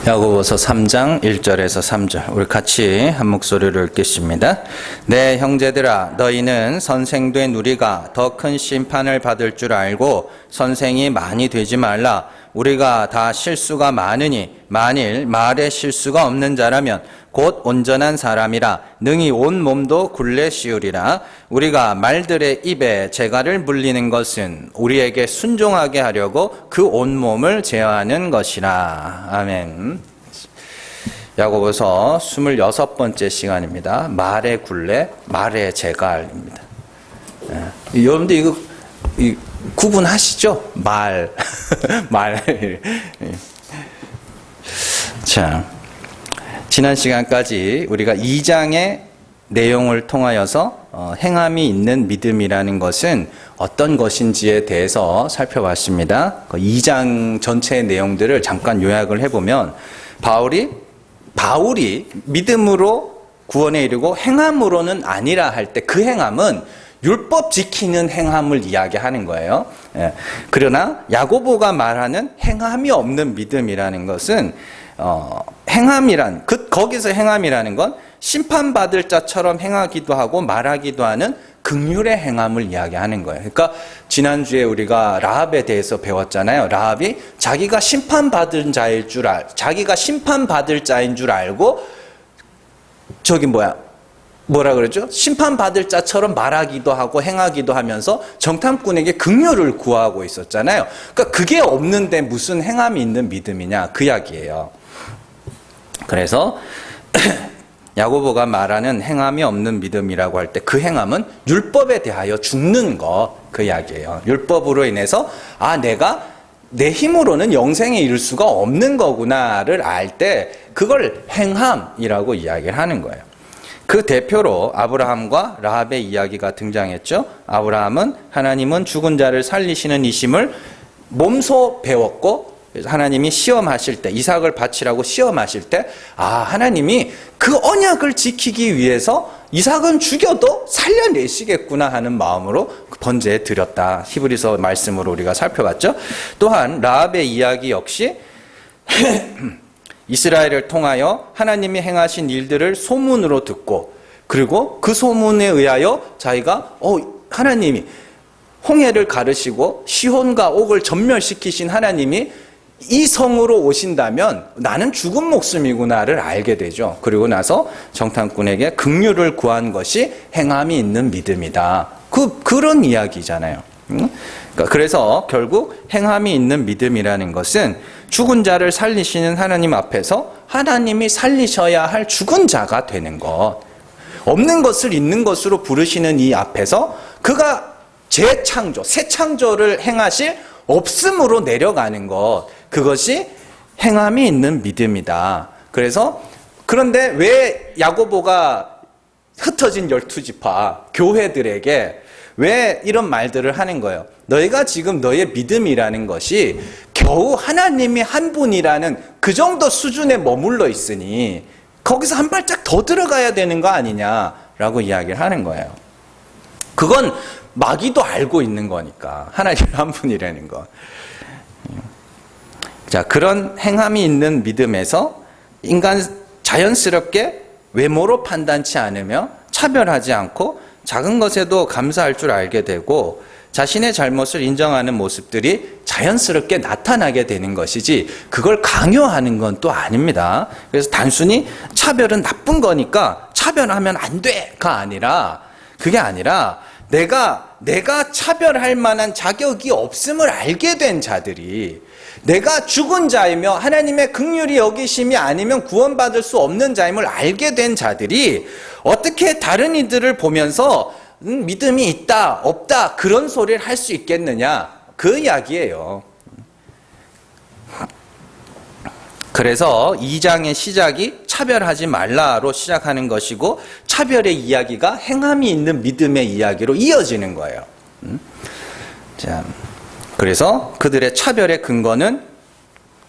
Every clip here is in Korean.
야고보서 3장 1절에서 3절 우리 같이 한 목소리로 읽겠습니다. 내 형제들아 너희는 선생된 우리가 더 큰 심판을 받을 줄 알고 선생이 많이 되지 말라. 우리가 다 실수가 많으니 만일 말에 실수가 없는 자라면 곧 온전한 사람이라 능히 온 몸도 굴레 씌우리라. 우리가 말들의 입에 재갈을 물리는 것은 우리에게 순종하게 하려고 그 온 몸을 제어하는 것이라. 아멘. 야고보서 26번째 시간입니다. 말의 굴레, 말의 재갈입니다. 여러분들 이거 구분하시죠? 말. 자, 지난 시간까지 우리가 2장의 내용을 통하여서 행함이 있는 믿음이라는 것은 어떤 것인지에 대해서 살펴봤습니다. 그 2장 전체의 내용들을 잠깐 요약을 해보면 바울이 믿음으로 구원에 이르고 행함으로는 아니라 할 때 그 행함은 율법 지키는 행함을 이야기하는 거예요. 그러나 야고보가 말하는 행함이 없는 믿음이라는 것은 거기서 행함이라는 건 심판받을 자처럼 행하기도 하고 말하기도 하는 긍휼의 행함을 이야기하는 거예요. 그러니까 지난주에 우리가 라합에 대해서 배웠잖아요. 라합이 자기가 심판받을 자인 줄 알고 뭐라 그러죠? 심판받을 자처럼 말하기도 하고 행하기도 하면서 정탐꾼에게 긍휼을 구하고 있었잖아요. 그러니까 그게 없는데 무슨 행함이 있는 믿음이냐 그 이야기예요. 그래서 야고보가 말하는 행함이 없는 믿음이라고 할 때 그 행함은 율법에 대하여 죽는 것 그 이야기예요. 율법으로 인해서 내가 내 힘으로는 영생에 이를 수가 없는 거구나를 알 때 그걸 행함이라고 이야기를 하는 거예요. 그 대표로 아브라함과 라합의 이야기가 등장했죠. 아브라함은 하나님은 죽은 자를 살리시는 이심을 몸소 배웠고 하나님이 시험하실 때 이삭을 바치라고 시험하실 때 하나님이 그 언약을 지키기 위해서 이삭은 죽여도 살려내시겠구나 하는 마음으로 번제에 드렸다. 히브리서 말씀으로 우리가 살펴봤죠. 또한 라합의 이야기 역시 이스라엘을 통하여 하나님이 행하신 일들을 소문으로 듣고 그리고 그 소문에 의하여 자기가 하나님이 홍해를 가르시고 시혼과 옥을 전멸시키신 하나님이 이 성으로 오신다면 나는 죽은 목숨이구나를 알게 되죠. 그리고 나서 정탐꾼에게 긍휼을 구한 것이 행함이 있는 믿음이다. 그런 이야기잖아요. 그래서 결국 행함이 있는 믿음이라는 것은 죽은 자를 살리시는 하나님 앞에서 하나님이 살리셔야 할 죽은 자가 되는 것. 없는 것을 있는 것으로 부르시는 이 앞에서 그가 재창조, 새 창조를 행하실 없음으로 내려가는 것. 그것이 행함이 있는 믿음이다. 그런데 왜 야고보가 흩어진 12지파 교회들에게 왜 이런 말들을 하는 거예요? 너희가 지금 너의 믿음이라는 것이 겨우 하나님이 한 분이라는 그 정도 수준에 머물러 있으니 거기서 한 발짝 더 들어가야 되는 거 아니냐라고 이야기를 하는 거예요. 그건 마귀도 알고 있는 거니까 하나님 한 분이라는 거. 자, 그런 행함이 있는 믿음에서 인간 자연스럽게 외모로 판단치 않으며 차별하지 않고 작은 것에도 감사할 줄 알게 되고 자신의 잘못을 인정하는 모습들이 자연스럽게 나타나게 되는 것이지 그걸 강요하는 건 또 아닙니다. 그래서 단순히 차별은 나쁜 거니까 차별하면 안 돼가 아니라 그게 아니라 내가 차별할 만한 자격이 없음을 알게 된 자들이 내가 죽은 자이며 하나님의 긍휼이 여기심이 아니면 구원받을 수 없는 자임을 알게 된 자들이 어떻게 다른 이들을 보면서 믿음이 있다 없다 그런 소리를 할 수 있겠느냐 그 이야기예요. 그래서 2장의 시작이 차별하지 말라로 시작하는 것이고 차별의 이야기가 행함이 있는 믿음의 이야기로 이어지는 거예요. 자, 그래서 그들의 차별의 근거는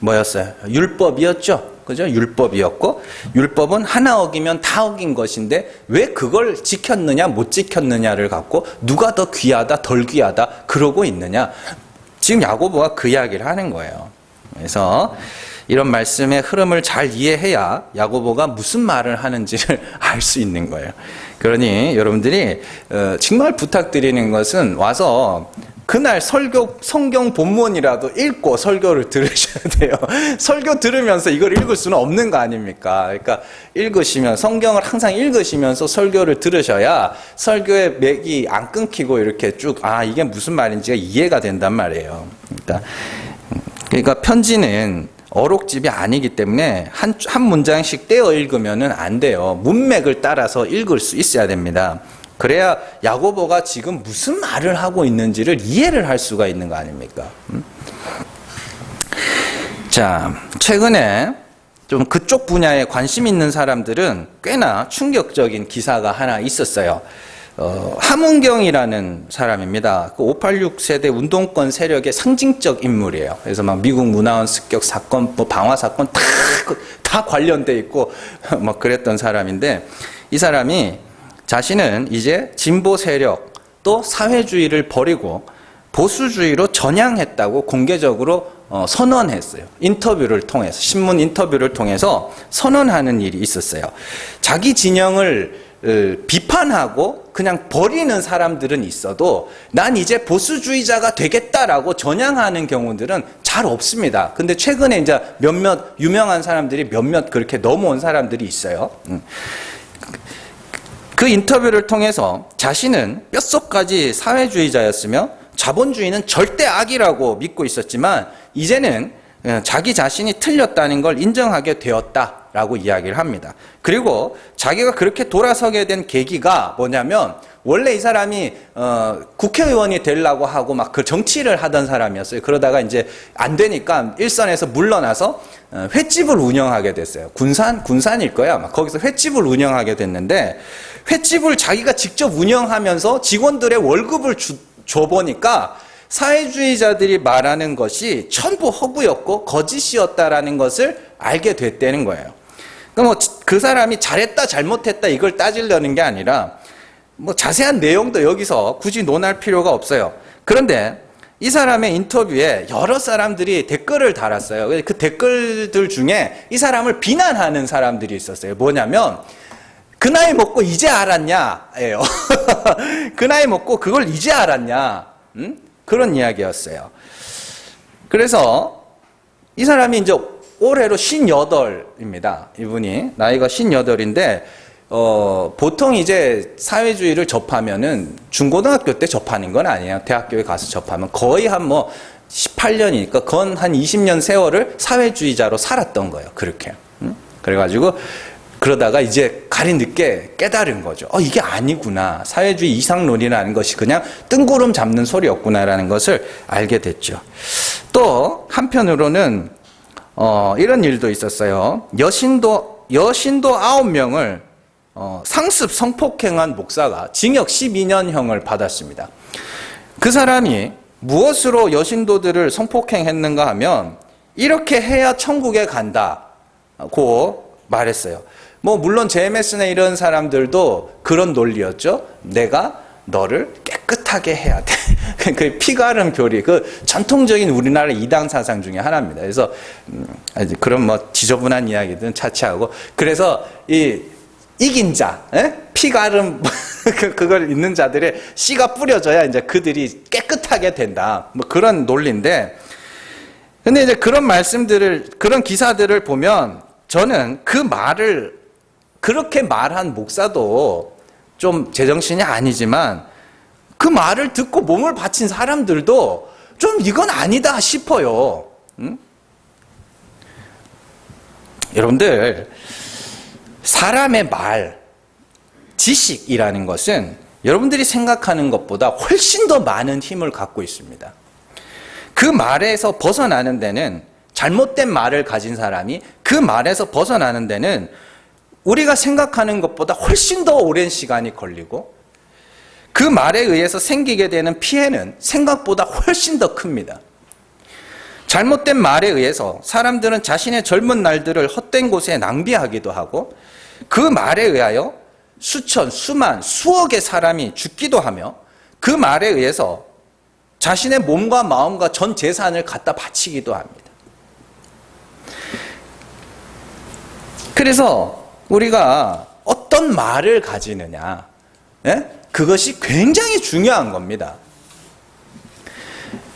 뭐였어요? 율법이었죠. 그죠? 율법이었고 율법은 하나 어기면 다 어긴 것인데 왜 그걸 지켰느냐 못 지켰느냐를 갖고 누가 더 귀하다 덜 귀하다 그러고 있느냐. 지금 야고보가 그 이야기를 하는 거예요. 그래서 이런 말씀의 흐름을 잘 이해해야 야고보가 무슨 말을 하는지를 알 수 있는 거예요. 그러니 여러분들이 정말 부탁드리는 것은 와서 그날 성경 본문이라도 읽고 설교를 들으셔야 돼요. 설교 들으면서 이걸 읽을 수는 없는 거 아닙니까? 그러니까 읽으시면, 성경을 항상 읽으시면서 설교를 들으셔야 설교의 맥이 안 끊기고 이렇게 쭉, 이게 무슨 말인지가 이해가 된단 말이에요. 그러니까 편지는 어록집이 아니기 때문에 한 문장씩 떼어 읽으면 안 돼요. 문맥을 따라서 읽을 수 있어야 됩니다. 그래야 야고보가 지금 무슨 말을 하고 있는지를 이해를 할 수가 있는 거 아닙니까? 자, 최근에 좀 그쪽 분야에 관심 있는 사람들은 꽤나 충격적인 기사가 하나 있었어요. 함은경이라는 사람입니다. 그 586 세대 운동권 세력의 상징적 인물이에요. 그래서 막 미국 문화원 습격 사건, 방화 사건 다 관련돼 있고 막 그랬던 사람인데, 이 사람이 자신은 이제 진보 세력 또 사회주의를 버리고 보수주의로 전향했다고 공개적으로 선언했어요. 인터뷰를 통해서, 신문 인터뷰를 통해서 선언하는 일이 있었어요. 자기 진영을 비판하고 그냥 버리는 사람들은 있어도 난 이제 보수주의자가 되겠다라고 전향하는 경우들은 잘 없습니다. 근데 최근에 이제 몇몇 유명한 사람들이 몇몇 그렇게 넘어온 사람들이 있어요. 그 인터뷰를 통해서 자신은 뼛속까지 사회주의자였으며 자본주의는 절대 악이라고 믿고 있었지만 이제는 자기 자신이 틀렸다는 걸 인정하게 되었다라고 이야기를 합니다. 그리고 자기가 그렇게 돌아서게 된 계기가 뭐냐면, 원래 이 사람이 국회의원이 되려고 하고 막 그 정치를 하던 사람이었어요. 그러다가 이제 안 되니까 일선에서 물러나서 횟집을 운영하게 됐어요. 군산일 거야. 막 거기서 횟집을 운영하게 됐는데, 횟집을 자기가 직접 운영하면서 직원들의 월급을 줘보니까 사회주의자들이 말하는 것이 전부 허구였고 거짓이었다라는 것을 알게 됐다는 거예요. 그러니까 그 사람이 잘했다 잘못했다 이걸 따지려는 게 아니라 자세한 내용도 여기서 굳이 논할 필요가 없어요. 그런데 이 사람의 인터뷰에 여러 사람들이 댓글을 달았어요. 그 댓글들 중에 이 사람을 비난하는 사람들이 있었어요. 뭐냐면, 그 나이 먹고 이제 알았냐? 예요. 그 나이 먹고 그걸 이제 알았냐? 그런 이야기였어요. 그래서 이 사람이 이제 올해로 58입니다. 이분이 나이가 58인데 보통 이제 사회주의를 접하면은 중고등학교 때 접하는 건 아니에요. 대학교에 가서 접하면 거의 한 18년이니까 그건 한 20년 세월을 사회주의자로 살았던 거예요. 그렇게. 그래가지고 그러다가 이제 가리 늦게 깨달은 거죠. 이게 아니구나. 사회주의 이상론이라는 것이 그냥 뜬구름 잡는 소리였구나라는 것을 알게 됐죠. 또 한편으로는 이런 일도 있었어요. 여신도 9명을 상습 성폭행한 목사가 징역 12년형을 받았습니다. 그 사람이 무엇으로 여신도들을 성폭행했는가 하면 이렇게 해야 천국에 간다고 말했어요. 물론 JMS나 이런 사람들도 그런 논리였죠. 내가 너를 깨끗하게 해야 돼. 그 피가름 교리, 그 전통적인 우리나라 이단 사상 중에 하나입니다. 그래서 그런 지저분한 이야기들은 차치하고, 그래서 이긴 자, 피가름 그걸 있는 자들의 씨가 뿌려져야 이제 그들이 깨끗하게 된다. 그런 논리인데, 근데 이제 그런 기사들을 보면 저는 그 말을 그렇게 말한 목사도 좀 제정신이 아니지만 그 말을 듣고 몸을 바친 사람들도 좀 이건 아니다 싶어요. 여러분들, 사람의 말, 지식이라는 것은 여러분들이 생각하는 것보다 훨씬 더 많은 힘을 갖고 있습니다. 그 말에서 벗어나는 데는, 잘못된 말을 가진 사람이 그 말에서 벗어나는 데는 우리가 생각하는 것보다 훨씬 더 오랜 시간이 걸리고, 그 말에 의해서 생기게 되는 피해는 생각보다 훨씬 더 큽니다. 잘못된 말에 의해서 사람들은 자신의 젊은 날들을 헛된 곳에 낭비하기도 하고, 그 말에 의하여 수천, 수만, 수억의 사람이 죽기도 하며, 그 말에 의해서 자신의 몸과 마음과 전 재산을 갖다 바치기도 합니다. 그래서 우리가 어떤 말을 가지느냐, 예? 그것이 굉장히 중요한 겁니다.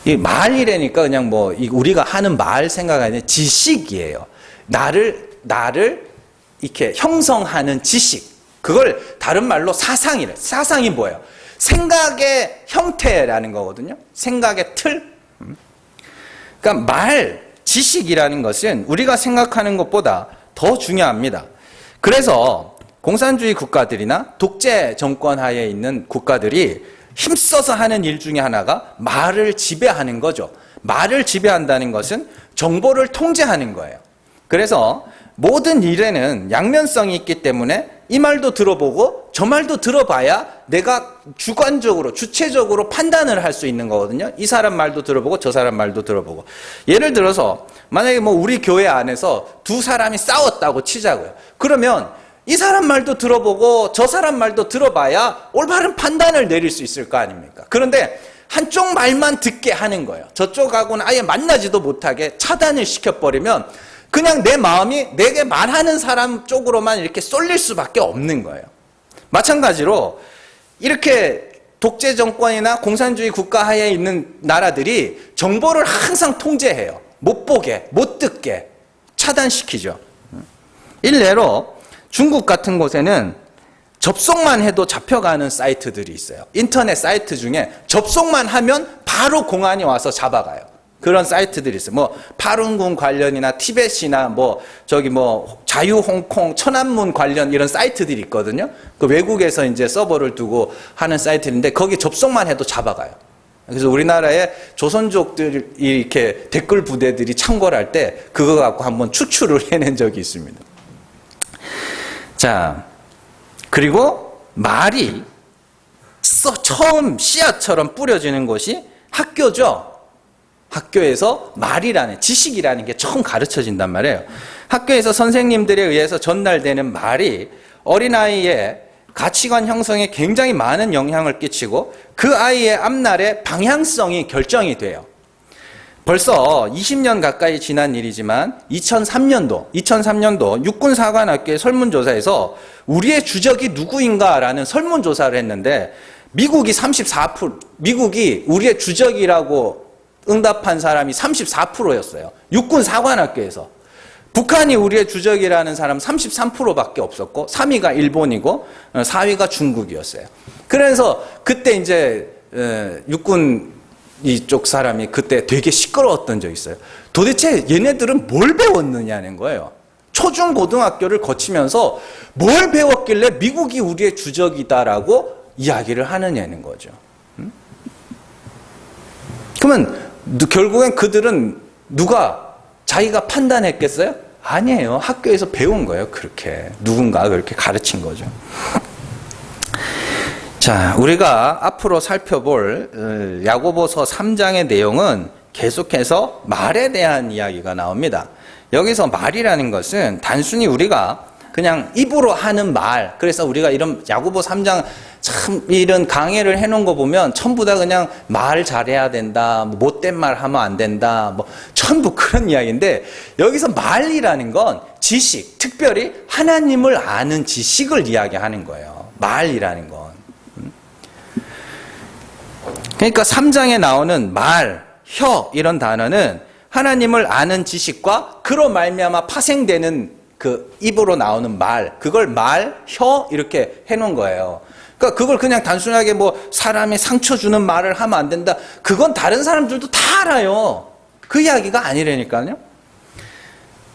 이 말이라니까 그냥 뭐 우리가 하는 말 생각이 아니라 지식이에요. 나를 이렇게 형성하는 지식. 그걸 다른 말로 사상이래. 사상이 뭐예요? 생각의 형태라는 거거든요. 생각의 틀. 그러니까 지식이라는 것은 우리가 생각하는 것보다 더 중요합니다. 그래서 공산주의 국가들이나 독재 정권 하에 있는 국가들이 힘써서 하는 일 중에 하나가 말을 지배하는 거죠. 말을 지배한다는 것은 정보를 통제하는 거예요. 그래서 모든 일에는 양면성이 있기 때문에 이 말도 들어보고 저 말도 들어봐야 내가 주체적으로 판단을 할 수 있는 거거든요. 이 사람 말도 들어보고 저 사람 말도 들어보고. 예를 들어서 만약에 뭐 우리 교회 안에서 두 사람이 싸웠다고 치자고요. 그러면 이 사람 말도 들어보고 저 사람 말도 들어봐야 올바른 판단을 내릴 수 있을 거 아닙니까? 그런데 한쪽 말만 듣게 하는 거예요. 저쪽하고는 아예 만나지도 못하게 차단을 시켜버리면 그냥 내 마음이 내게 말하는 사람 쪽으로만 이렇게 쏠릴 수밖에 없는 거예요. 마찬가지로 이렇게 독재 정권이나 공산주의 국가 하에 있는 나라들이 정보를 항상 통제해요. 못 보게, 못 듣게 차단시키죠. 일례로 중국 같은 곳에는 접속만 해도 잡혀가는 사이트들이 있어요. 인터넷 사이트 중에 접속만 하면 바로 공안이 와서 잡아가요. 그런 사이트들이 있어요. 뭐 파룬궁 관련이나 티벳이나 자유 홍콩, 천안문 관련 이런 사이트들이 있거든요. 그 외국에서 이제 서버를 두고 하는 사이트인데 거기 접속만 해도 잡아가요. 그래서 우리나라의 조선족들이 이렇게 댓글 부대들이 창궐할 때 그거 갖고 한번 추출을 해낸 적이 있습니다. 자, 그리고 말이 처음 씨앗처럼 뿌려지는 곳이 학교죠. 학교에서 말이라는, 지식이라는 게 처음 가르쳐진단 말이에요. 학교에서 선생님들에 의해서 전달되는 말이 어린아이의 가치관 형성에 굉장히 많은 영향을 끼치고 그 아이의 앞날의 방향성이 결정이 돼요. 벌써 20년 가까이 지난 일이지만 2003년도 육군사관학교의 설문조사에서 우리의 주적이 누구인가라는 설문조사를 했는데 미국이 우리의 주적이라고 응답한 사람이 34%였어요. 육군사관학교에서. 북한이 우리의 주적이라는 사람 33%밖에 없었고 3위가 일본이고 4위가 중국이었어요. 그래서 그때 이제 육군 이쪽 사람이 그때 되게 시끄러웠던 적이 있어요. 도대체 얘네들은 뭘 배웠느냐는 거예요. 초중고등학교를 거치면서 뭘 배웠길래 미국이 우리의 주적이다라고 이야기를 하느냐는 거죠. 그러면 결국엔 그들은 자기가 판단했겠어요? 아니에요. 학교에서 배운 거예요. 누군가 그렇게 가르친 거죠. 자, 우리가 앞으로 살펴볼 야고보서 3장의 내용은 계속해서 말에 대한 이야기가 나옵니다. 여기서 말이라는 것은 단순히 우리가 그냥 입으로 하는 말, 그래서 우리가 이런 야고보 3장 참 이런 강의를 해놓은 거 보면 전부 다 그냥 말 잘해야 된다, 못된 말 하면 안 된다, 전부 그런 이야기인데 여기서 말이라는 건 지식, 특별히 하나님을 아는 지식을 이야기하는 거예요. 말이라는 건. 그러니까 3장에 나오는 말, 혀 이런 단어는 하나님을 아는 지식과 그로 말미암아 파생되는 그 입으로 나오는 말, 그걸 말, 혀 이렇게 해놓은 거예요. 그러니까 그걸 그냥 단순하게 사람이 상처 주는 말을 하면 안 된다. 그건 다른 사람들도 다 알아요. 그 이야기가 아니라니까요.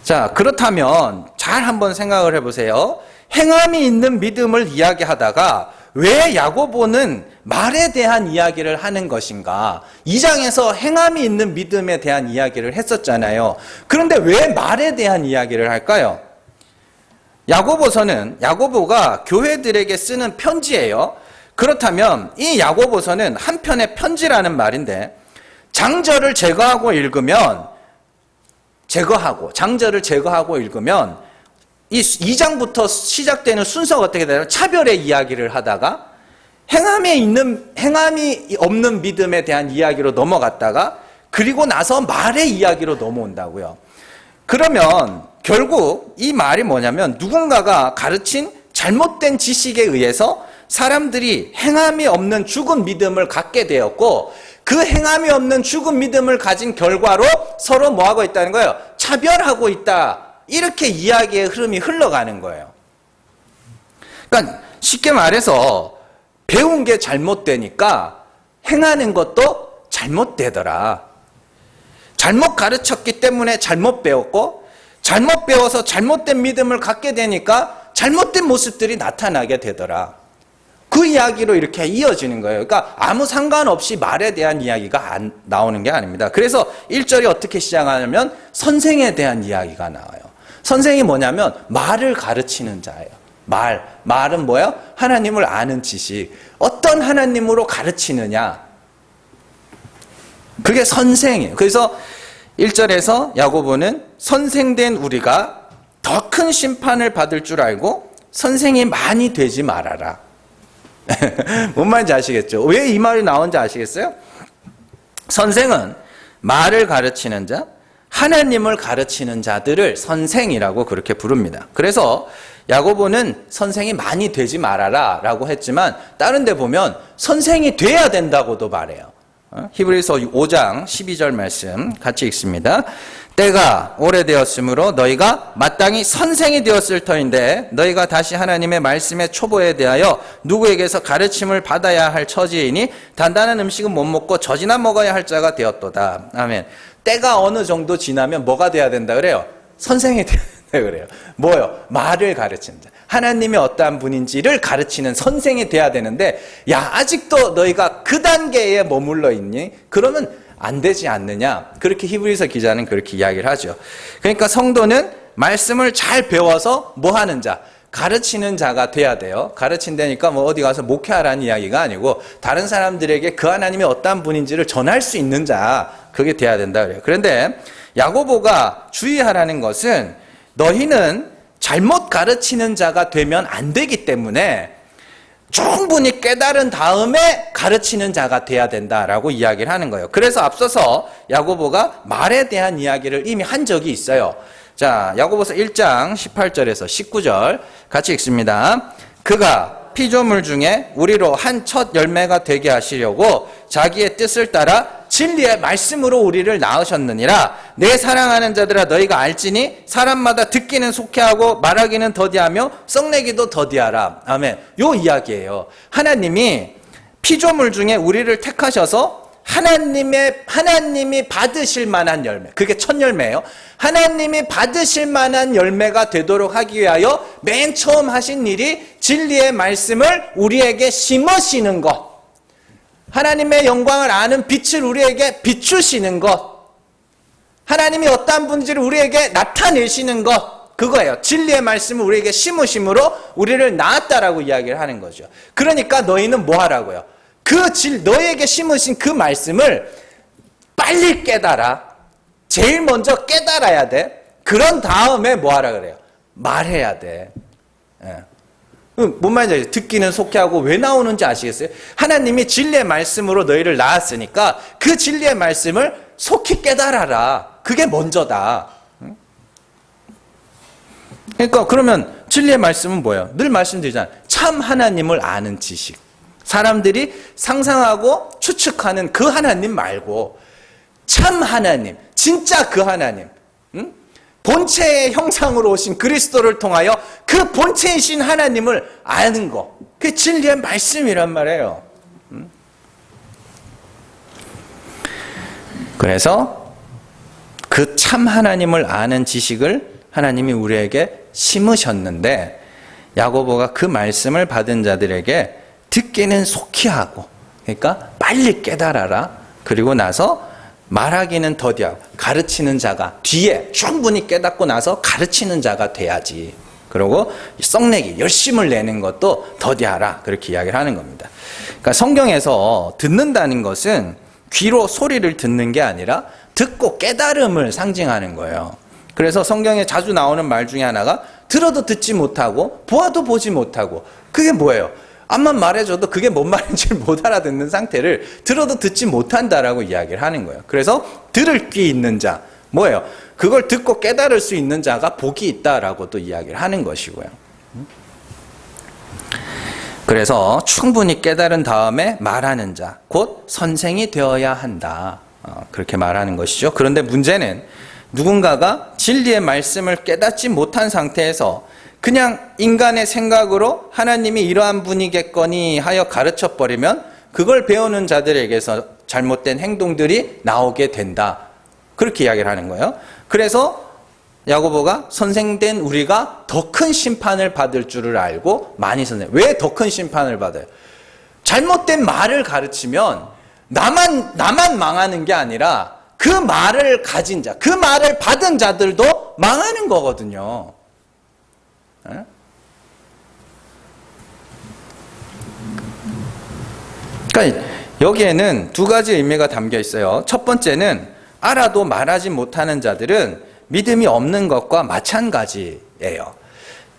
자, 그렇다면 잘 한번 생각을 해보세요. 행함이 있는 믿음을 이야기하다가 왜 야고보는 말에 대한 이야기를 하는 것인가? 2장에서 행함이 있는 믿음에 대한 이야기를 했었잖아요. 그런데 왜 말에 대한 이야기를 할까요? 야고보가 교회들에게 쓰는 편지예요. 그렇다면 이 야고보서는 한편의 편지라는 말인데 장절을 장절을 제거하고 읽으면 이 2장부터 시작되는 순서가 어떻게 되냐면 차별의 이야기를 하다가 행함이 없는 믿음에 대한 이야기로 넘어갔다가 그리고 나서 말의 이야기로 넘어온다고요. 그러면 결국 이 말이 뭐냐면 누군가가 가르친 잘못된 지식에 의해서 사람들이 행함이 없는 죽은 믿음을 갖게 되었고 그 행함이 없는 죽은 믿음을 가진 결과로 서로 뭐하고 있다는 거예요? 차별하고 있다. 이렇게 이야기의 흐름이 흘러가는 거예요. 그러니까 쉽게 말해서 배운 게 잘못되니까 행하는 것도 잘못되더라. 잘못 가르쳤기 때문에 잘못 배웠고 잘못 배워서 잘못된 믿음을 갖게 되니까 잘못된 모습들이 나타나게 되더라. 그 이야기로 이렇게 이어지는 거예요. 그러니까 아무 상관없이 말에 대한 이야기가 나오는 게 아닙니다. 그래서 1절이 어떻게 시작하냐면 선생에 대한 이야기가 나와요. 선생이 뭐냐면 말을 가르치는 자예요. 말은 뭐예요? 하나님을 아는 지식. 어떤 하나님으로 가르치느냐. 그게 선생이에요. 그래서 1절에서 야고보는 선생된 우리가 더 큰 심판을 받을 줄 알고 선생이 많이 되지 말아라. 뭔 말인지 아시겠죠? 왜 이 말이 나온지 아시겠어요? 선생은 말을 가르치는 자, 하나님을 가르치는 자들을 선생이라고 그렇게 부릅니다. 그래서 야고보는 선생이 많이 되지 말아라 라고 했지만 다른 데 보면 선생이 돼야 된다고도 말해요. 히브리서 5장 12절 말씀 같이 읽습니다. 때가 오래되었으므로 너희가 마땅히 선생이 되었을 터인데 너희가 다시 하나님의 말씀의 초보에 대하여 누구에게서 가르침을 받아야 할 처지이니 단단한 음식은 못 먹고 젖이나 먹어야 할 자가 되었도다. 아멘. 때가 어느 정도 지나면 뭐가 돼야 된다 그래요? 선생이 돼야 된다 그래요. 뭐요? 말을 가르치는 자. 하나님이 어떠한 분인지를 가르치는 선생이 돼야 되는데 야 아직도 너희가 그 단계에 머물러 있니? 그러면 안 되지 않느냐? 그렇게 히브리서 기자는 그렇게 이야기를 하죠. 그러니까 성도는 말씀을 잘 배워서 뭐 하는 자? 가르치는 자가 돼야 돼요. 가르친다니까 뭐 어디 가서 목회하라는 이야기가 아니고 다른 사람들에게 그 하나님이 어떠한 분인지를 전할 수 있는 자, 그게 돼야 된다 그래요. 그런데 야고보가 주의하라는 것은 너희는 잘못 가르치는 자가 되면 안 되기 때문에 충분히 깨달은 다음에 가르치는 자가 돼야 된다라고 이야기를 하는 거예요. 그래서 앞서서 야고보가 말에 대한 이야기를 이미 한 적이 있어요. 자, 야고보서 1장 18절에서 19절 같이 읽습니다. 그가 피조물 중에 우리로 한 첫 열매가 되게 하시려고 자기의 뜻을 따라 진리의 말씀으로 우리를 낳으셨느니라. 내 사랑하는 자들아 너희가 알지니 사람마다 듣기는 속히하고 말하기는 더디하며 썩내기도 더디하라. 아멘. 요 이야기예요. 하나님이 피조물 중에 우리를 택하셔서 하나님이 받으실 만한 열매, 그게 첫 열매예요. 하나님이 받으실 만한 열매가 되도록 하기 위하여 맨 처음 하신 일이 진리의 말씀을 우리에게 심으시는 것, 하나님의 영광을 아는 빛을 우리에게 비추시는 것, 하나님이 어떠한 분인지를 우리에게 나타내시는 것, 그거예요. 진리의 말씀을 우리에게 심으심으로 우리를 낳았다라고 이야기를 하는 거죠. 그러니까 너희는 뭐 하라고요? 너희에게 심으신 그 말씀을 빨리 깨달아. 제일 먼저 깨달아야 돼. 그런 다음에 뭐 하라 그래요? 말해야 돼. 예. 뭔 말인지 아시죠? 듣기는 속히하고 왜 나오는지 아시겠어요? 하나님이 진리의 말씀으로 너희를 낳았으니까 그 진리의 말씀을 속히 깨달아라. 그게 먼저다. 그러니까 그러면 진리의 말씀은 뭐예요? 늘 말씀드리잖아요. 참 하나님을 아는 지식. 사람들이 상상하고 추측하는 그 하나님 말고 참 하나님, 진짜 그 하나님, 본체의 형상으로 오신 그리스도를 통하여 그 본체이신 하나님을 아는 거, 그게 진리의 말씀이란 말이에요. 그래서 그 참 하나님을 아는 지식을 하나님이 우리에게 심으셨는데 야고보가 그 말씀을 받은 자들에게 듣기는 속히 하고, 그러니까 빨리 깨달아라. 그리고 나서 말하기는 더디하고, 가르치는 자가 뒤에 충분히 깨닫고 나서 가르치는 자가 돼야지. 그리고 썩내기, 열심을 내는 것도 더디하라. 그렇게 이야기를 하는 겁니다. 그러니까 성경에서 듣는다는 것은 귀로 소리를 듣는 게 아니라 듣고 깨달음을 상징하는 거예요. 그래서 성경에 자주 나오는 말 중에 하나가 들어도 듣지 못하고 보아도 보지 못하고, 그게 뭐예요? 앞만 말해줘도 그게 뭔 말인지 못 알아듣는 상태를 들어도 듣지 못한다라고 이야기를 하는 거예요. 그래서 들을 귀 있는 자, 뭐예요? 그걸 듣고 깨달을 수 있는 자가 복이 있다라고 또 이야기를 하는 것이고요. 그래서 충분히 깨달은 다음에 말하는 자, 곧 선생이 되어야 한다. 그렇게 말하는 것이죠. 그런데 문제는 누군가가 진리의 말씀을 깨닫지 못한 상태에서 그냥 인간의 생각으로 하나님이 이러한 분이겠거니 하여 가르쳐버리면 그걸 배우는 자들에게서 잘못된 행동들이 나오게 된다. 그렇게 이야기를 하는 거예요. 그래서 야고보가 선생된 우리가 더 큰 심판을 받을 줄을 알고 많이 선생. 왜 더 큰 심판을 받아요? 잘못된 말을 가르치면 나만 망하는 게 아니라 그 말을 가진 자, 그 말을 받은 자들도 망하는 거거든요. 그러니까 여기에는 두 가지 의미가 담겨 있어요. 첫 번째는 알아도 말하지 못하는 자들은 믿음이 없는 것과 마찬가지예요.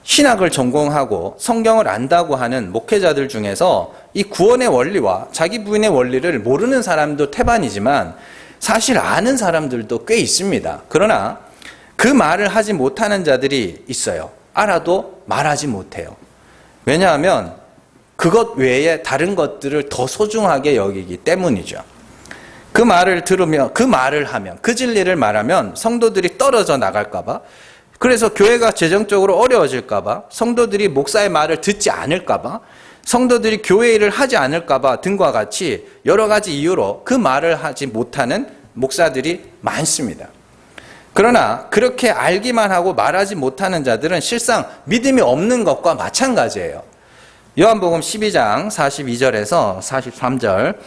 신학을 전공하고 성경을 안다고 하는 목회자들 중에서 이 구원의 원리와 자기 부인의 원리를 모르는 사람도 태반이지만 사실 아는 사람들도 꽤 있습니다. 그러나 그 말을 하지 못하는 자들이 있어요. 알아도 말하지 못해요. 왜냐하면 그것 외에 다른 것들을 더 소중하게 여기기 때문이죠. 그 말을 들으며 그 말을 하면 그 진리를 말하면 성도들이 떨어져 나갈까 봐, 그래서 교회가 재정적으로 어려워질까 봐, 성도들이 목사의 말을 듣지 않을까 봐, 성도들이 교회 일을 하지 않을까 봐 등과 같이 여러 가지 이유로 그 말을 하지 못하는 목사들이 많습니다. 그러나 그렇게 알기만 하고 말하지 못하는 자들은 실상 믿음이 없는 것과 마찬가지예요. 요한복음 12장 42절에서 43절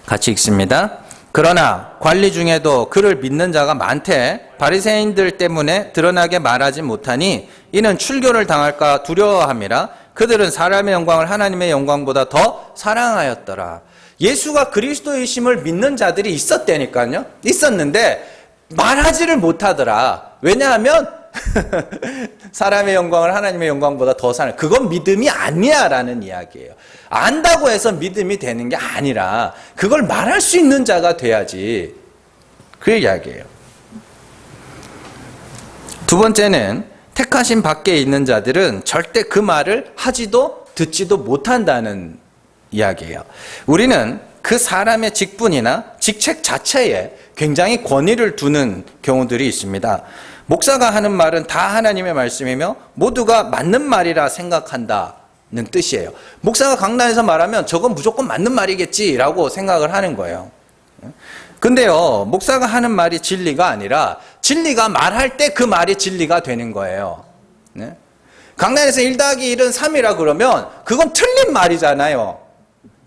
같이 읽습니다. 그러나 관리 중에도 그를 믿는 자가 많되 바리새인들 때문에 드러나게 말하지 못하니 이는 출교를 당할까 두려워함이라. 그들은 사람의 영광을 하나님의 영광보다 더 사랑하였더라. 예수가 그리스도이심을 믿는 자들이 있었다니까요. 있었는데 말하지를 못하더라. 왜냐하면 사람의 영광을 하나님의 영광보다 더 사랑. 그건 믿음이 아니야라는 이야기예요. 안다고 해서 믿음이 되는 게 아니라 그걸 말할 수 있는 자가 돼야지. 그 이야기예요. 두 번째는 택하심 밖에 있는 자들은 절대 그 말을 하지도 듣지도 못한다는 이야기예요. 우리는 그 사람의 직분이나 직책 자체에 굉장히 권위를 두는 경우들이 있습니다. 목사가 하는 말은 다 하나님의 말씀이며 모두가 맞는 말이라 생각한다는 뜻이에요. 목사가 강단에서 말하면 저건 무조건 맞는 말이겠지라고 생각을 하는 거예요. 근데요, 목사가 하는 말이 진리가 아니라 진리가 말할 때 그 말이 진리가 되는 거예요. 네? 강단에서 1+1은 3이라 그러면 그건 틀린 말이잖아요.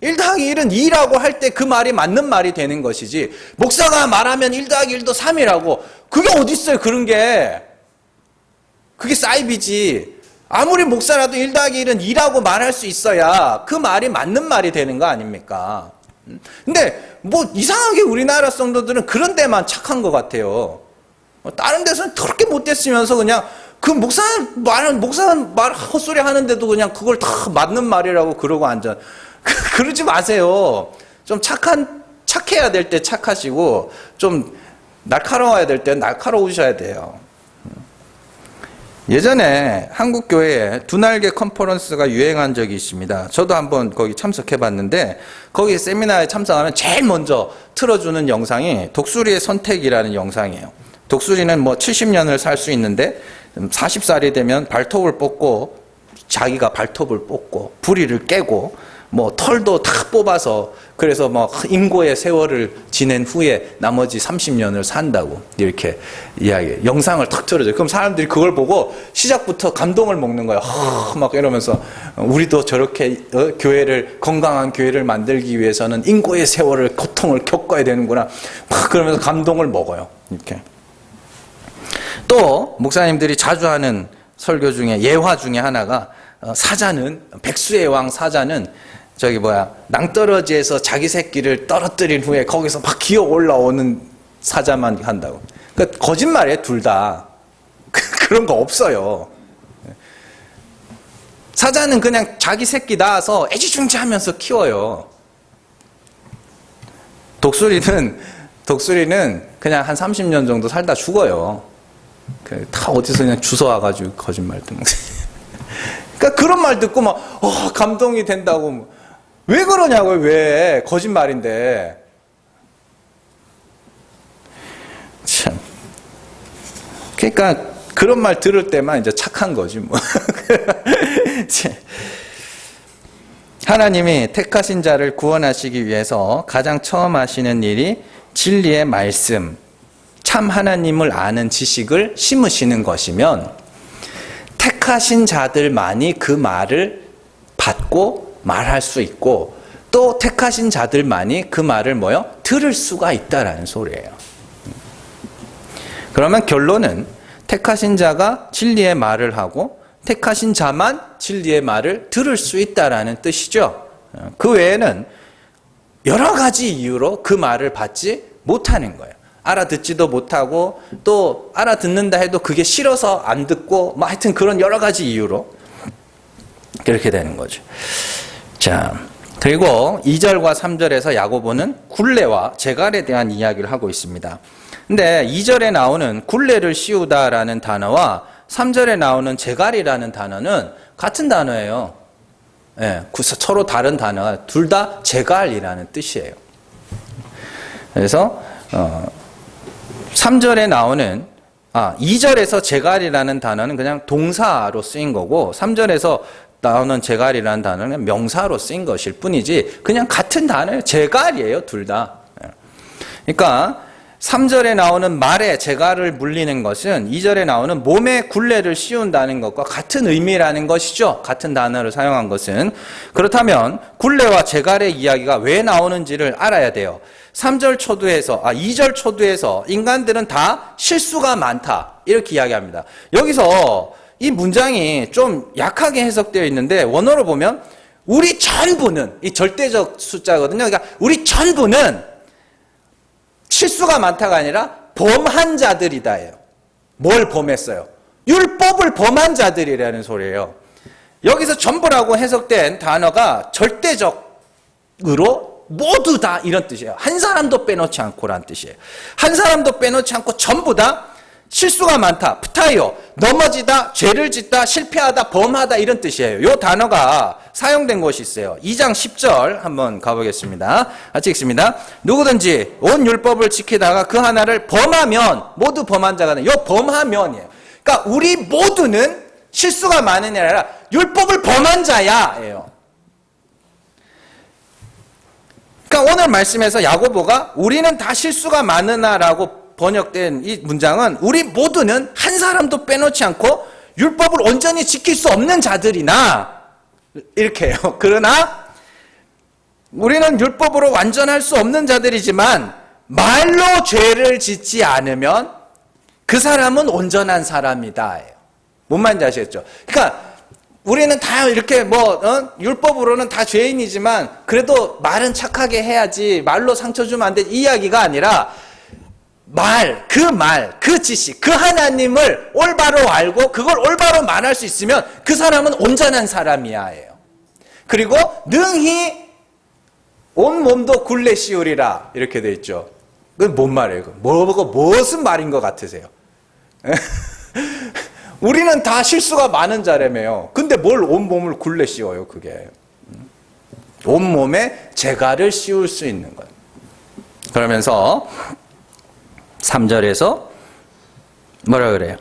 1+1은 2라고 할 때 그 말이 맞는 말이 되는 것이지, 목사가 말하면 1+1도 3이라고, 그게 어딨어요, 그런 게. 그게 사이비지. 아무리 목사라도 1+1은 2라고 말할 수 있어야 그 말이 맞는 말이 되는 거 아닙니까? 근데 뭐 이상하게 우리나라 성도들은 그런 데만 착한 것 같아요. 다른 데서는 그렇게 못됐으면서 그냥 그 목사는 말 헛소리 하는데도 그냥 그걸 다 맞는 말이라고 그러고 앉아. 그러지 마세요. 좀 착해야 될 때 착하시고, 좀 날카로워야 될 때 날카로우셔야 돼요. 예전에 한국교회에 두날개 컨퍼런스가 유행한 적이 있습니다. 저도 한번 거기 참석해 봤는데, 거기 세미나에 참석하면 제일 먼저 틀어주는 영상이 독수리의 선택이라는 영상이에요. 독수리는 뭐 70년을 살 수 있는데 40살이 되면 발톱을 뽑고, 자기가 발톱을 뽑고 부리를 깨고 뭐 털도 다 뽑아서, 그래서 뭐 인고의 세월을 지낸 후에 나머지 30년을 산다고 이렇게 이야기, 영상을 탁 틀어줘요. 그럼 사람들이 그걸 보고 시작부터 감동을 먹는 거예요. 막 이러면서 우리도 저렇게 교회를, 건강한 교회를 만들기 위해서는 인고의 세월을, 고통을 겪어야 되는구나. 막 그러면서 감동을 먹어요. 이렇게. 또 목사님들이 자주 하는 설교 중에, 예화 중에 하나가, 사자는, 백수의 왕 사자는 낭떠러지에서 자기 새끼를 떨어뜨린 후에 거기서 막 기어 올라오는 사자만 한다고. 그러니까 거짓말이에요, 둘 다. 그런 거 없어요. 사자는 그냥 자기 새끼 낳아서 애지중지하면서 키워요. 독수리는 그냥 한 30년 정도 살다 죽어요. 다 어디서 그냥 주워와가지고 거짓말 듣는 거지. 그러니까 그런 말 듣고 막 감동이 된다고. 왜 그러냐고요. 왜 거짓말인데. 참. 그러니까 그런 말 들을 때만 이제 착한 거지 뭐. 하나님이 택하신 자를 구원하시기 위해서 가장 처음 하시는 일이 진리의 말씀, 참 하나님을 아는 지식을 심으시는 것이면 택하신 자들만이 그 말을 받고 말할 수 있고 또 택하신 자들만이 그 말을 들을 수가 있다라는 소리예요. 그러면 결론은 택하신 자가 진리의 말을 하고 택하신 자만 진리의 말을 들을 수 있다라는 뜻이죠. 그 외에는 여러 가지 이유로 그 말을 받지 못하는 거예요. 알아듣지도 못하고 또 알아듣는다 해도 그게 싫어서 안 듣고 하여튼 그런 여러 가지 이유로 그렇게 되는 거죠. 자, 그리고 2절과 3절에서 야고보는 굴레와 재갈에 대한 이야기를 하고 있습니다. 근데 2절에 나오는 굴레를 씌우다라는 단어와 3절에 나오는 재갈이라는 단어는 같은 단어예요. 예, 서로 다른 단어가 둘 다 재갈이라는 뜻이에요. 그래서 3절에 나오는 2절에서 재갈이라는 단어는 그냥 동사로 쓰인 거고 3절에서 나오는 재갈이라는 단어는 명사로 쓰인 것일 뿐이지 그냥 같은 단어예요. 재갈이에요, 둘 다. 그러니까 3절에 나오는 말에 재갈을 물리는 것은 2절에 나오는 몸에 굴레를 씌운다는 것과 같은 의미라는 것이죠. 같은 단어를 사용한 것은. 그렇다면 굴레와 재갈의 이야기가 왜 나오는지를 알아야 돼요. 2절 초두에서 인간들은 다 실수가 많다. 이렇게 이야기합니다. 여기서 이 문장이 좀 약하게 해석되어 있는데 원어로 보면 우리 전부는, 이 절대적 숫자거든요. 그러니까 우리 전부는 실수가 많다가 아니라 범한 자들이다예요. 뭘 범했어요? 율법을 범한 자들이라는 소리예요. 여기서 전부라고 해석된 단어가 절대적으로 모두 다 이런 뜻이에요. 한 사람도 빼놓지 않고라는 뜻이에요. 한 사람도 빼놓지 않고 전부 다 실수가 많다. 프타이오, 넘어지다, 죄를 짓다, 실패하다, 범하다 이런 뜻이에요. 이 단어가 사용된 것이 있어요. 2장 10절 한번 가보겠습니다. 같이 읽습니다. 누구든지 온 율법을 지키다가 그 하나를 범하면 모두 범한 자가 돼. 이 범하면이에요. 그러니까 우리 모두는 실수가 많은 게 아니라 율법을 범한 자야예요. 그러니까 오늘 말씀에서 야고보가 우리는 다 실수가 많으나라고 번역된 이 문장은 우리 모두는 한 사람도 빼놓지 않고 율법을 온전히 지킬 수 없는 자들이나 이렇게 해요. 그러나 우리는 율법으로 완전할 수 없는 자들이지만 말로 죄를 짓지 않으면 그 사람은 온전한 사람이다. 뭔 말인지 아시겠죠? 그러니까 우리는 다 이렇게 율법으로는 다 죄인이지만 그래도 말은 착하게 해야지, 말로 상처 주면 안 돼, 이 이야기가 아니라 그 지식, 그 하나님을 올바로 알고 그걸 올바로 말할 수 있으면 그 사람은 온전한 사람이야예요. 그리고 능히 온 몸도 굴레 씌우리라 이렇게 돼 있죠. 그건 뭔 말이에요? 무슨 말인 것 같으세요? 우리는 다 실수가 많은 자라며요. 근데 뭘 온몸을 굴레 씌워요, 그게. 온몸에 재갈을 씌울 수 있는 거예요. 그러면서 3절에서 뭐라 그래요?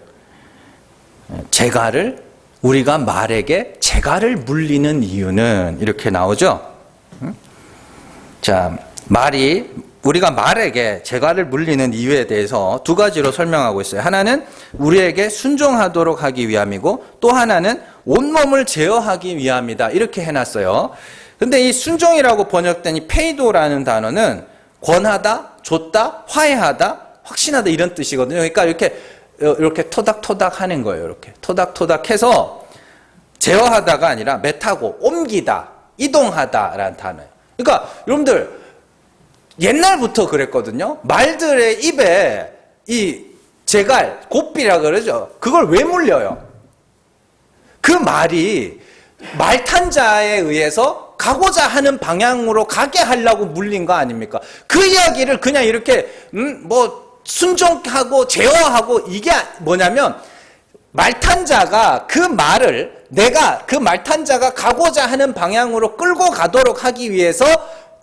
재갈을, 우리가 말에게 재갈을 물리는 이유는 이렇게 나오죠? 자, 우리가 말에게 재갈을 물리는 이유에 대해서 두 가지로 설명하고 있어요. 하나는 우리에게 순종하도록 하기 위함이고 또 하나는 온몸을 제어하기 위함이다. 이렇게 해놨어요. 근데 이 순종이라고 번역된 이 페이도라는 단어는 권하다, 줬다, 화해하다, 확신하다 이런 뜻이거든요. 그러니까 이렇게 토닥토닥 하는 거예요. 이렇게 토닥토닥 해서 제어하다가 아니라 메타고, 옮기다, 이동하다라는 단어예요. 그러니까 여러분들 옛날부터 그랬거든요. 말들의 입에 이 재갈, 고삐라 그러죠. 그걸 왜 물려요? 그 말이 말탄자에 의해서 가고자 하는 방향으로 가게 하려고 물린 거 아닙니까? 그 이야기를 그냥 이렇게 순종하고 제어하고 이게 뭐냐면 말탄자가 그 말을 내가 그 말탄자가 가고자 하는 방향으로 끌고 가도록 하기 위해서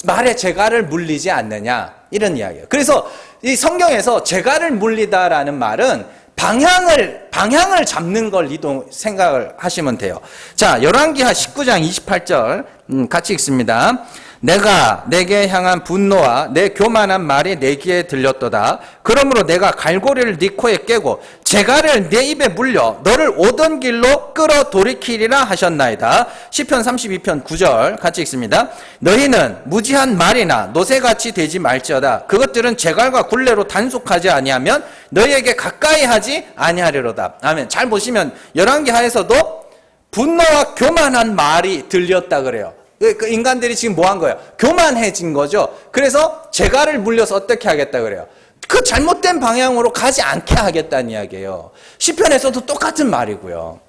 말의 재갈을 물리지 않느냐 이런 이야기예요. 그래서 이 성경에서 재갈을 물리다라는 말은 방향을 잡는 걸 생각을 하시면 돼요. 자, 열왕기하 19장 28절 같이 읽습니다. 내가 내게 향한 분노와 내 교만한 말이 내 귀에 들렸도다. 그러므로 내가 갈고리를 네 코에 깨고 재갈을 네 입에 물려 너를 오던 길로 끌어 돌이키리라 하셨나이다. 시편 32편 9절 같이 읽습니다. 너희는 무지한 말이나 노새같이 되지 말지어다. 그것들은 재갈과 굴레로 단속하지 아니하면 너희에게 가까이 하지 아니하리로다. 아멘. 잘 보시면 열왕기하에서도 분노와 교만한 말이 들렸다 그래요. 그 인간들이 지금 뭐 한 거예요? 교만해진 거죠. 그래서 재갈을 물려서 어떻게 하겠다 그래요? 그 잘못된 방향으로 가지 않게 하겠다는 이야기예요. 시편에서도 똑같은 말이고요.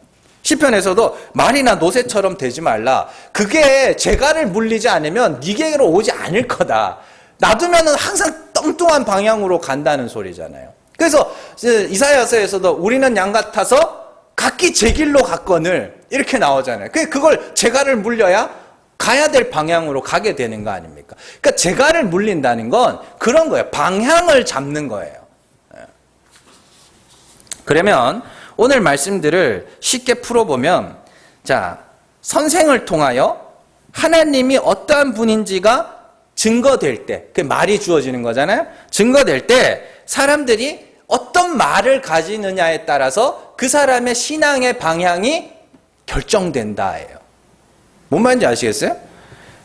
시편에서도 말이나 노새처럼 되지 말라. 그게 재갈을 물리지 않으면 네게로 오지 않을 거다. 놔두면은 항상 뚱뚱한 방향으로 간다는 소리잖아요. 그래서 이사야서에서도 우리는 양 같아서 각기 제 길로 갔거늘 이렇게 나오잖아요. 그걸 재갈을 물려야 가야 될 방향으로 가게 되는 거 아닙니까? 그러니까 재갈을 물린다는 건 그런 거예요. 방향을 잡는 거예요. 그러면 오늘 말씀들을 쉽게 풀어보면, 자, 선생을 통하여 하나님이 어떠한 분인지가 증거될 때, 그 말이 주어지는 거잖아요. 증거될 때 사람들이 어떤 말을 가지느냐에 따라서 그 사람의 신앙의 방향이 결정된다예요. 뭔 말인지 아시겠어요?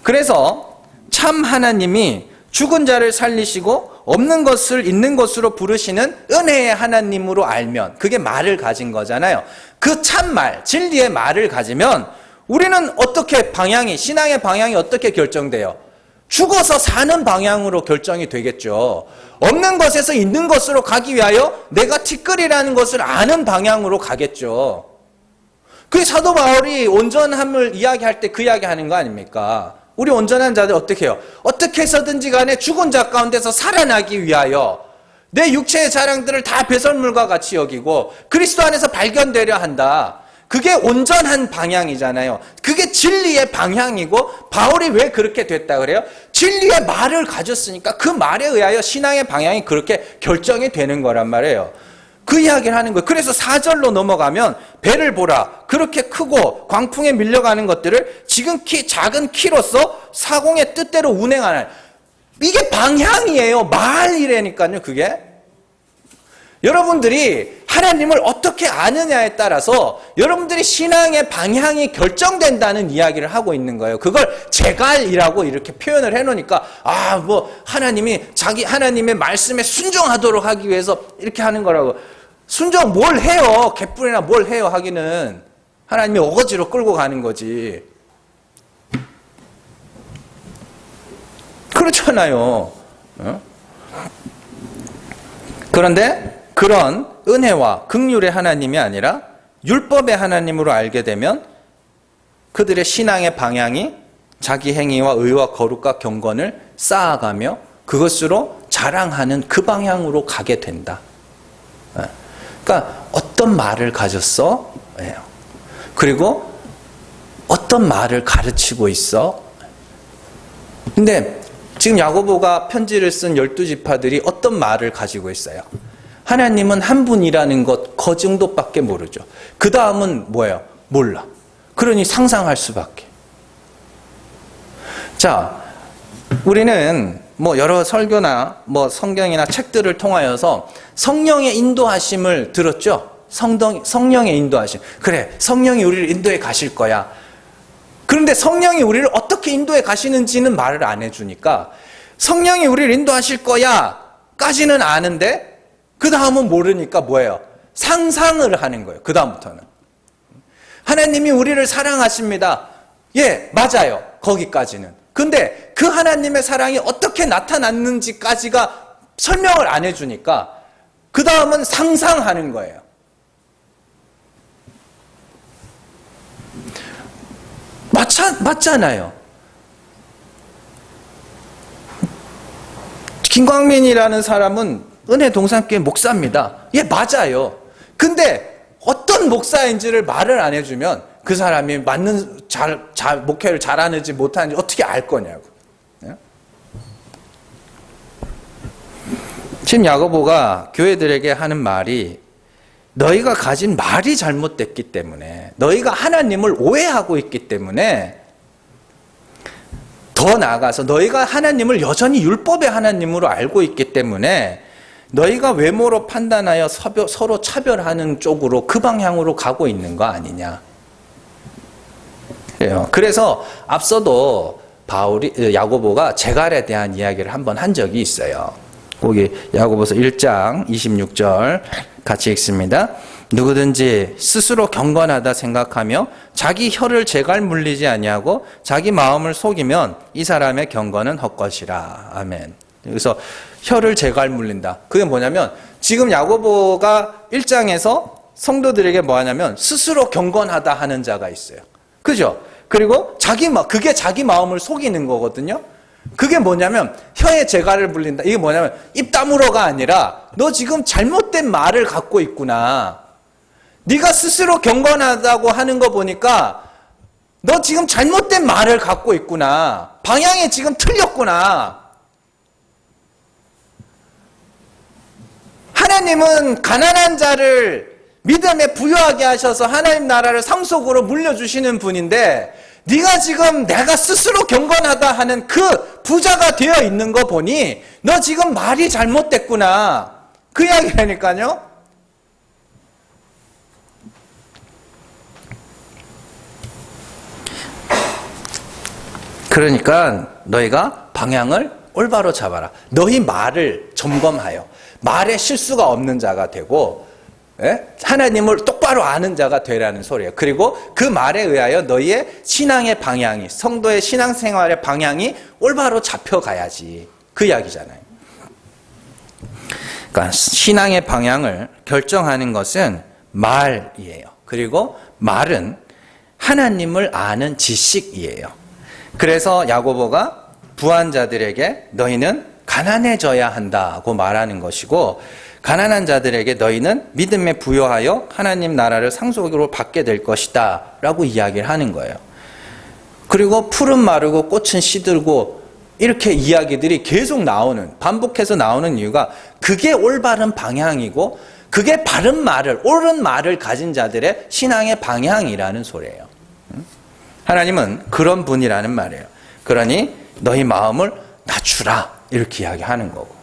그래서 참 하나님이 죽은 자를 살리시고 없는 것을 있는 것으로 부르시는 은혜의 하나님으로 알면 그게 말을 가진 거잖아요. 그 참말, 진리의 말을 가지면 우리는 어떻게 신앙의 방향이 어떻게 결정돼요? 죽어서 사는 방향으로 결정이 되겠죠. 없는 것에서 있는 것으로 가기 위하여 내가 티끌이라는 것을 아는 방향으로 가겠죠. 그 사도 바울이 온전함을 이야기할 때 그 이야기 하는 거 아닙니까? 우리 온전한 자들 어떻게 해요? 어떻게 해서든지 간에 죽은 자 가운데서 살아나기 위하여 내 육체의 자랑들을 다 배설물과 같이 여기고 그리스도 안에서 발견되려 한다. 그게 온전한 방향이잖아요. 그게 진리의 방향이고 바울이 왜 그렇게 됐다 그래요? 진리의 말을 가졌으니까 그 말에 의하여 신앙의 방향이 그렇게 결정이 되는 거란 말이에요. 그 이야기를 하는 거예요. 그래서 4절로 넘어가면 배를 보라. 그렇게 크고 광풍에 밀려가는 것들을 지극히 작은 키로서 사공의 뜻대로 운행하는, 이게 방향이에요. 말이라니까요. 그게 여러분들이 하나님을 어떻게 아느냐에 따라서 여러분들이 신앙의 방향이 결정된다는 이야기를 하고 있는 거예요. 그걸 재갈이라고 이렇게 표현을 해놓으니까 하나님이 하나님의 말씀에 순종하도록 하기 위해서 이렇게 하는 거라고. 순종 뭘 해요? 개뿔이나 뭘 해요? 하기는 하나님이 어거지로 끌고 가는 거지. 그렇잖아요. 그런데 그런 은혜와 긍휼의 하나님이 아니라 율법의 하나님으로 알게 되면 그들의 신앙의 방향이 자기 행위와 의와 거룩과 경건을 쌓아가며 그것으로 자랑하는 그 방향으로 가게 된다. 그러니까 어떤 말을 가졌어? 그리고 어떤 말을 가르치고 있어? 근데 지금 야고보가 편지를 쓴 12지파들이 어떤 말을 가지고 있어요? 하나님은 한 분이라는 것, 그 정도밖에 모르죠. 그 다음은 뭐예요? 몰라. 그러니 상상할 수밖에. 자, 우리는 여러 설교나 성경이나 책들을 통하여서 성령의 인도하심을 들었죠? 성령의 인도하심. 그래, 성령이 우리를 인도해 가실 거야. 그런데 성령이 우리를 어떻게 인도해 가시는지는 말을 안 해주니까 성령이 우리를 인도하실 거야 까지는 아는데 그 다음은 모르니까 뭐예요? 상상을 하는 거예요. 그 다음부터는. 하나님이 우리를 사랑하십니다. 예, 맞아요. 거기까지는. 근데 그 하나님의 사랑이 어떻게 나타났는지까지가 설명을 안 해주니까 그 다음은 상상하는 거예요. 맞잖아요. 김광민이라는 사람은 은혜 동산교회 목사입니다. 예, 맞아요. 근데 어떤 목사인지를 말을 안 해주면 그 사람이 목회를 잘하는지 못하는지 어떻게 알 거냐고. 지금 야고보가 교회들에게 하는 말이 너희가 가진 말이 잘못됐기 때문에, 너희가 하나님을 오해하고 있기 때문에, 더 나아가서 너희가 하나님을 여전히 율법의 하나님으로 알고 있기 때문에 너희가 외모로 판단하여 서로 차별하는 쪽으로, 그 방향으로 가고 있는 거 아니냐. 그래서 앞서도 야고보가 제갈에 대한 이야기를 한번 한 적이 있어요. 거기 야고보서 1장 26절 같이 읽습니다. 누구든지 스스로 경건하다 생각하며 자기 혀를 제갈 물리지 아니하고 자기 마음을 속이면 이 사람의 경건은 헛것이라. 아멘. 그래서 혀를 제갈 물린다. 그게 뭐냐면 지금 야고보가 1장에서 성도들에게 뭐 하냐면 스스로 경건하다 하는 자가 있어요. 그죠? 그리고 그게 자기 마음을 속이는 거거든요. 그게 뭐냐면 혀에 재갈을 물린다. 이게 뭐냐면 입 다물어가 아니라 너 지금 잘못된 말을 갖고 있구나. 네가 스스로 경건하다고 하는 거 보니까 너 지금 잘못된 말을 갖고 있구나. 방향이 지금 틀렸구나. 하나님은 가난한 자를 믿음에 부유하게 하셔서 하나님 나라를 상속으로 물려주시는 분인데 네가 지금 내가 스스로 경건하다 하는 그 부자가 되어 있는 거 보니 너 지금 말이 잘못됐구나. 그 이야기라니까요. 그러니까 너희가 방향을 올바로 잡아라. 너희 말을 점검하여 말에 실수가 없는 자가 되고, 하나님을 똑바로 아는 자가 되라는 소리예요. 그리고 그 말에 의하여 너희의 신앙의 방향이, 성도의 신앙생활의 방향이 올바로 잡혀가야지. 그 이야기잖아요. 그러니까 신앙의 방향을 결정하는 것은 말이에요. 그리고 말은 하나님을 아는 지식이에요. 그래서 야고보가 부한 자들에게 너희는 가난해져야 한다고 말하는 것이고, 가난한 자들에게 너희는 믿음에 부여하여 하나님 나라를 상속으로 받게 될 것이다 라고 이야기를 하는 거예요. 그리고 풀은 마르고 꽃은 시들고 이렇게 이야기들이 계속 반복해서 나오는 이유가 그게 올바른 방향이고 그게 바른 말을, 옳은 말을 가진 자들의 신앙의 방향이라는 소리예요. 하나님은 그런 분이라는 말이에요. 그러니 너희 마음을 낮추라 이렇게 이야기하는 거고,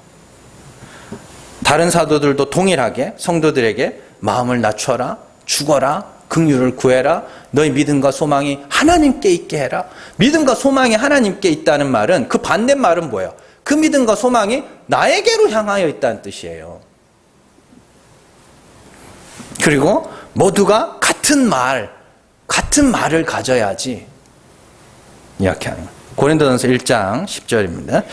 다른 사도들도 동일하게 성도들에게 마음을 낮춰라, 죽어라, 긍휼을 구해라, 너희 믿음과 소망이 하나님께 있게 해라. 믿음과 소망이 하나님께 있다는 말은 그 반대말은 뭐예요? 그 믿음과 소망이 나에게로 향하여 있다는 뜻이에요. 그리고 모두가 같은 말을 가져야지 이렇게 하는 거예요. 고린도전서 1장 10절입니다.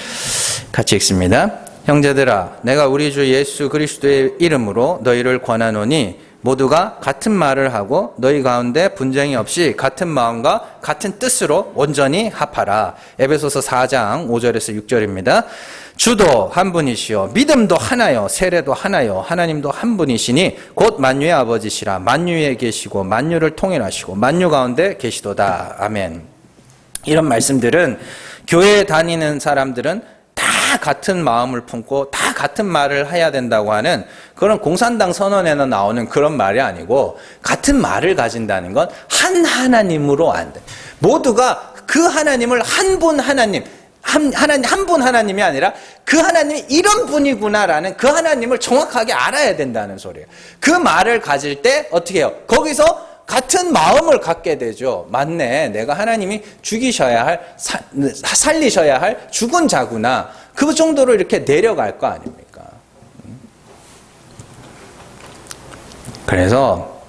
같이 읽습니다. 형제들아, 내가 우리 주 예수 그리스도의 이름으로 너희를 권하노니 모두가 같은 말을 하고 너희 가운데 분쟁이 없이 같은 마음과 같은 뜻으로 온전히 합하라. 에베소서 4장 5절에서 6절입니다. 주도 한 분이시요 믿음도 하나요 세례도 하나요 하나님도 한 분이시니 곧 만유의 아버지시라. 만유에 계시고 만유를 통일하시고 만유 가운데 계시도다. 아멘. 이런 말씀들은 교회에 다니는 사람들은 다 같은 마음을 품고 다 같은 말을 해야 된다고 하는 그런 공산당 선언에는 나오는 그런 말이 아니고, 같은 말을 가진다는 건 한 하나님으로 안 돼. 모두가 그 하나님을 한 분 하나님, 한 분 하나님이 아니라 그 하나님이 이런 분이구나라는 그 하나님을 정확하게 알아야 된다는 소리예요. 그 말을 가질 때 어떻게 해요? 거기서 같은 마음을 갖게 되죠. 맞네. 내가 하나님이 죽이셔야 할, 살리셔야 할 죽은 자구나. 그 정도로 이렇게 내려갈 거 아닙니까? 그래서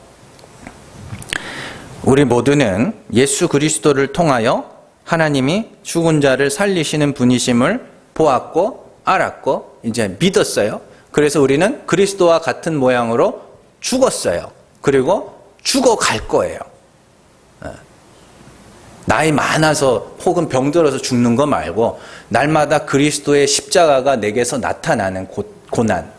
우리 모두는 예수 그리스도를 통하여 하나님이 죽은 자를 살리시는 분이심을 보았고 알았고 이제 믿었어요. 그래서 우리는 그리스도와 같은 모양으로 죽었어요. 그리고 죽어갈 거예요. 나이 많아서 혹은 병들어서 죽는 거 말고 날마다 그리스도의 십자가가 내게서 나타나는 고난.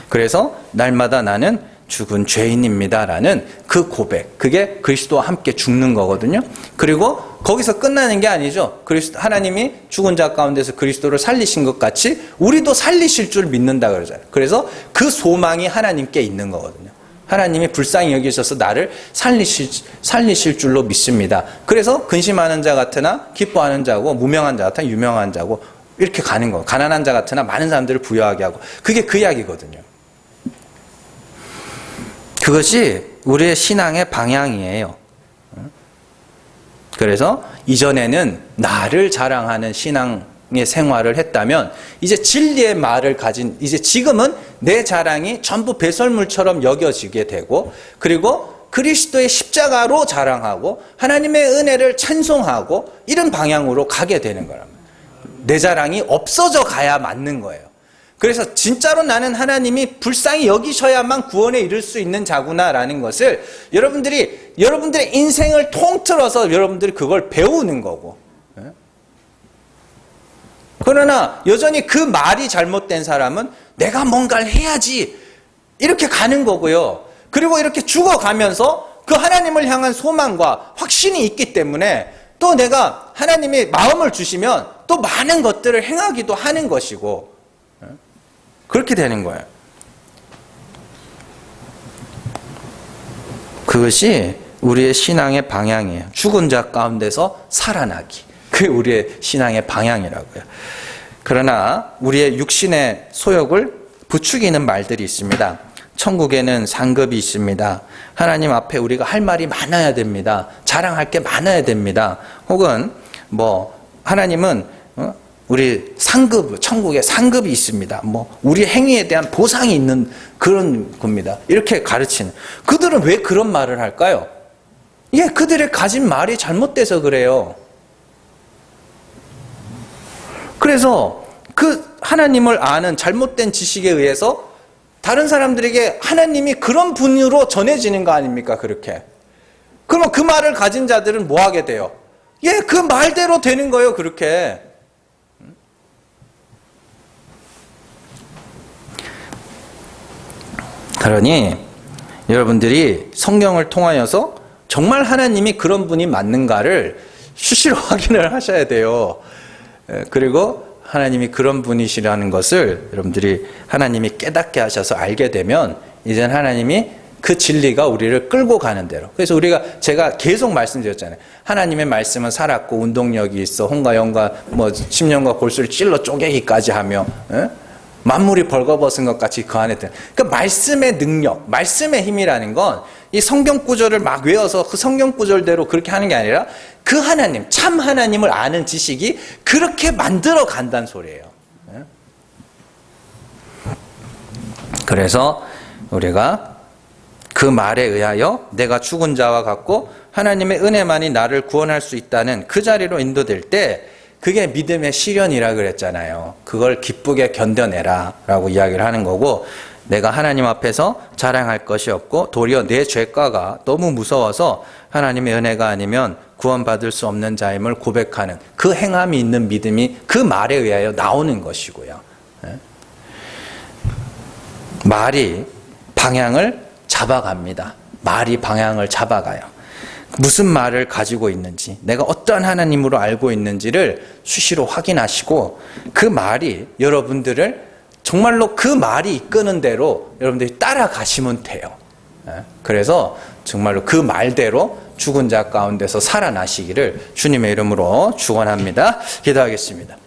그래서 날마다 나는 죽은 죄인입니다라는 그 고백, 그게 그리스도와 함께 죽는 거거든요. 그리고 거기서 끝나는 게 아니죠. 하나님이 죽은 자 가운데서 그리스도를 살리신 것 같이 우리도 살리실 줄 믿는다 그러잖아요. 그래서 그 소망이 하나님께 있는 거거든요. 하나님이 불쌍히 여기셔서 나를 살리실 줄로 믿습니다. 그래서 근심하는 자 같으나 기뻐하는 자고, 무명한 자 같으나 유명한 자고, 이렇게 가는 거. 가난한 자 같으나 많은 사람들을 부유하게 하고, 그게 그 이야기거든요. 그것이 우리의 신앙의 방향이에요. 그래서 이전에는 나를 자랑하는 신앙의 생활을 했다면, 이제 진리의 말을 가진, 이제 지금은 내 자랑이 전부 배설물처럼 여겨지게 되고, 그리고 그리스도의 십자가로 자랑하고 하나님의 은혜를 찬송하고 이런 방향으로 가게 되는 거랍니다. 내 자랑이 없어져 가야 맞는 거예요. 그래서 진짜로 나는 하나님이 불쌍히 여기셔야만 구원에 이를 수 있는 자구나라는 것을 여러분들의 인생을 통틀어서 여러분들이 그걸 배우는 거고. 그러나 여전히 그 말이 잘못된 사람은 내가 뭔가를 해야지 이렇게 가는 거고요. 그리고 이렇게 죽어가면서 그 하나님을 향한 소망과 확신이 있기 때문에 또 내가 하나님이 마음을 주시면 또 많은 것들을 행하기도 하는 것이고, 그렇게 되는 거예요. 그것이 우리의 신앙의 방향이에요. 죽은 자 가운데서 살아나기. 그게 우리의 신앙의 방향이라고요. 그러나 우리의 육신의 소욕을 부추기는 말들이 있습니다. 천국에는 상급이 있습니다. 하나님 앞에 우리가 할 말이 많아야 됩니다. 자랑할 게 많아야 됩니다. 혹은 하나님은 우리 상급, 천국에 상급이 있습니다. 우리 행위에 대한 보상이 있는 그런 겁니다. 이렇게 가르치는. 그들은 왜 그런 말을 할까요? 그들의 가진 말이 잘못돼서 그래요. 그래서 그 하나님을 아는 잘못된 지식에 의해서 다른 사람들에게 하나님이 그런 분으로 전해지는 거 아닙니까? 그렇게. 그러면 그 말을 가진 자들은 뭐 하게 돼요? 그 말대로 되는 거예요. 그렇게. 그러니 여러분들이 성경을 통하여서 정말 하나님이 그런 분이 맞는가를 수시로 확인을 하셔야 돼요. 그리고 하나님이 그런 분이시라는 것을 여러분들이 하나님이 깨닫게 하셔서 알게 되면 이제는 하나님이 그 진리가 우리를 끌고 가는 대로. 그래서 제가 계속 말씀드렸잖아요. 하나님의 말씀은 살았고 운동력이 있어. 홍과 영과 심령과 골수를 찔러 쪼개기까지 하며 만물이 벌거벗은 것 같이 그 안에 든. 그러니까 말씀의 능력, 말씀의 힘이라는 건 이 성경 구절을 막 외워서 그 성경 구절대로 그렇게 하는 게 아니라 그 하나님, 참 하나님을 아는 지식이 그렇게 만들어 간다는 소리예요. 그래서 우리가 그 말에 의하여 내가 죽은 자와 같고 하나님의 은혜만이 나를 구원할 수 있다는 그 자리로 인도될 때, 그게 믿음의 시련이라 그랬잖아요. 그걸 기쁘게 견뎌내라 라고 이야기를 하는 거고, 내가 하나님 앞에서 자랑할 것이 없고 도리어 내 죄가가 너무 무서워서 하나님의 은혜가 아니면 구원받을 수 없는 자임을 고백하는 그 행함이 있는 믿음이 그 말에 의하여 나오는 것이고요. 말이 방향을 잡아갑니다. 말이 방향을 잡아가요. 무슨 말을 가지고 있는지, 내가 어떠한 하나님으로 알고 있는지를 수시로 확인하시고 그 말이 여러분들을 정말로 그 말이 이끄는 대로 여러분들이 따라가시면 돼요. 그래서 정말로 그 말대로 죽은 자 가운데서 살아나시기를 주님의 이름으로 축원합니다. 기도하겠습니다.